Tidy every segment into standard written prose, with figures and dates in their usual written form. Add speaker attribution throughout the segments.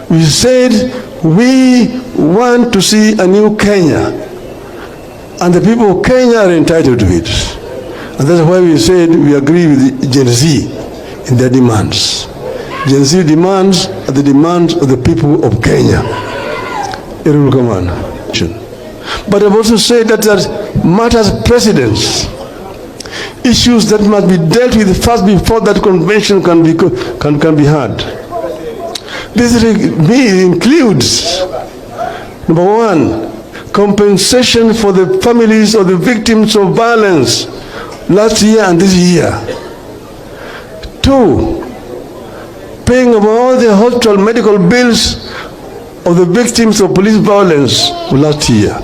Speaker 1: We said we want to see a new Kenya, and the people of Kenya are entitled to it. And that's why we said we agree with Gen Z in their demands. Gen Z demands are the demands of the people of Kenya. But I've also said that matters precedence, issues that must be dealt with first before that convention can be had. This includes, number one, compensation for the families of the victims of violence last year and this year. Two, paying of all the hospital medical bills of the victims of police violence last year.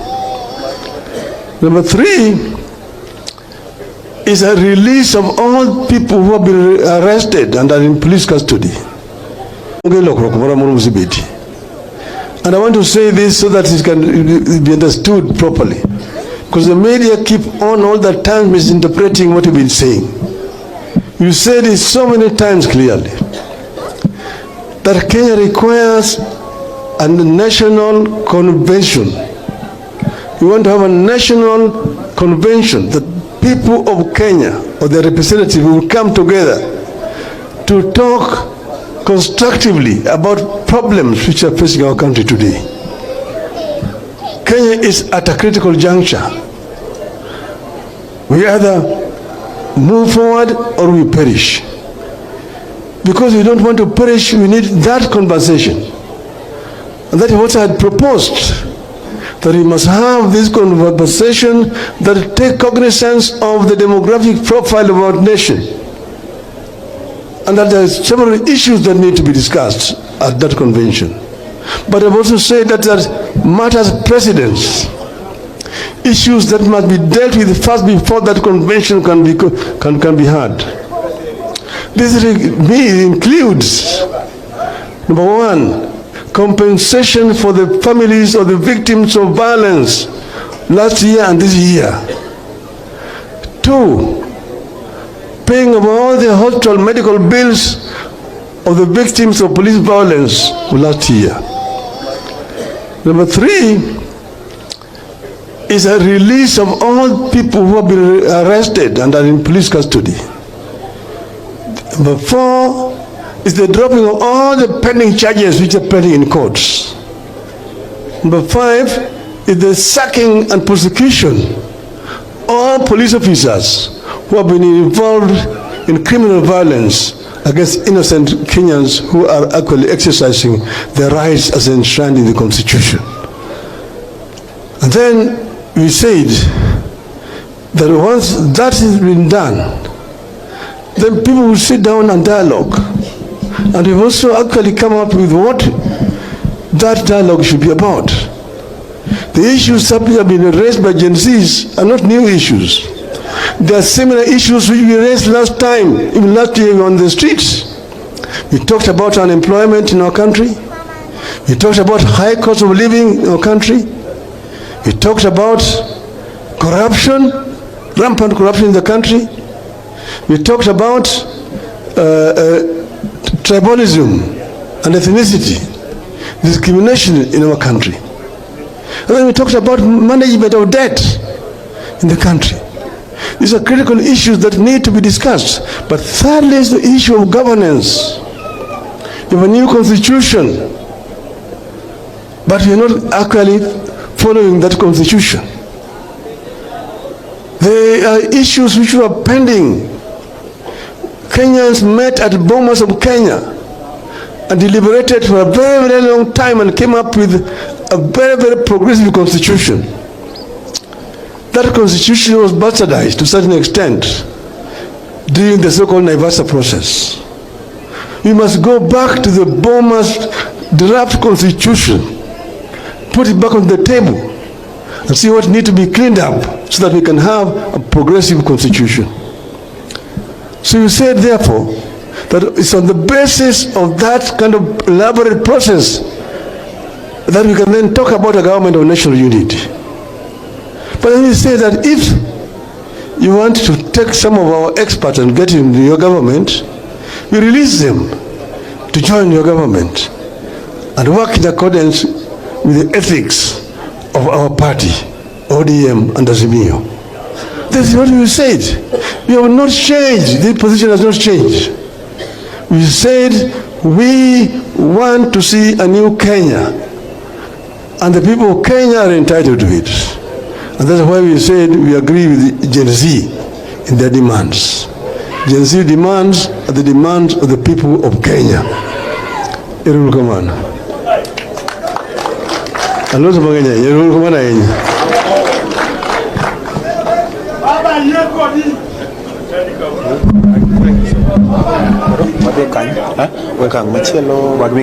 Speaker 1: Number three is a release of all people who have been arrested and are in police custody. And I want to say this so that it can be understood properly, because the media keep on all the time misinterpreting what you've been saying. You said it so many times clearly that Kenya requires a national convention. We want to have a national convention that people of Kenya or their representatives will come together to talk constructively about problems which are facing our country today. Kenya is at a critical juncture. We either move forward or we perish. Because we don't want to perish, we need that conversation. And that is what I had proposed, that we must have this conversation that take cognizance of the demographic profile of our nation, and that there are several issues that need to be discussed at that convention. But I've also said that there matters precedence, issues that must be dealt with first before that convention can be had. This includes, number one, compensation for the families of the victims of violence last year and this year. Two, paying of all the hospital medical bills of the victims of police violence last year. Number three is a release of all people who have been arrested and are in police custody. Number four is the dropping of all the pending charges which are pending in courts. Number five is the sacking and prosecution of all police officers who have been involved in criminal violence against innocent Kenyans who are actually exercising their rights as enshrined in the Constitution. And then we said that once that has been done, then people will sit down and dialogue. And we've also actually come up with what that dialogue should be about. The issues that have been raised by Gen Zs are not new issues. There are similar issues which we raised last time, even last year on the streets. We talked about unemployment in our country. We talked about high cost of living in our country. We talked about corruption, rampant corruption in the country. We talked about tribalism and ethnicity, discrimination in our country. And then we talked about management of debt in the country. These are critical issues that need to be discussed. But thirdly is the issue of governance. We have a new constitution, but we are not actually following that constitution. There are issues which were pending. Kenyans met at Bomas of Kenya and deliberated for a very, very long time and came up with a very, very progressive constitution. That constitution was bastardized to a certain extent during the so-called Naivasha process. We must go back to the Bomas draft constitution, put it back on the table, and see what needs to be cleaned up so that we can have a progressive constitution. So you said, therefore, that it's on the basis of that kind of elaborate process that we can then talk about a government of national unity. But then you say that if you want to take some of our experts and get into your government, you release them to join your government. and work in accordance with the ethics of our party, ODM and azimio. This is what we said. We have not changed. This position has not changed. We said we want to see a new Kenya, and the people of Kenya are entitled to it. And that's why we said we agree with Gen Z in their demands. Gen Z demands are the demands of the people of Kenya. Irul Kamana. Hello, Sabaganya. Irul Kamana. Baba,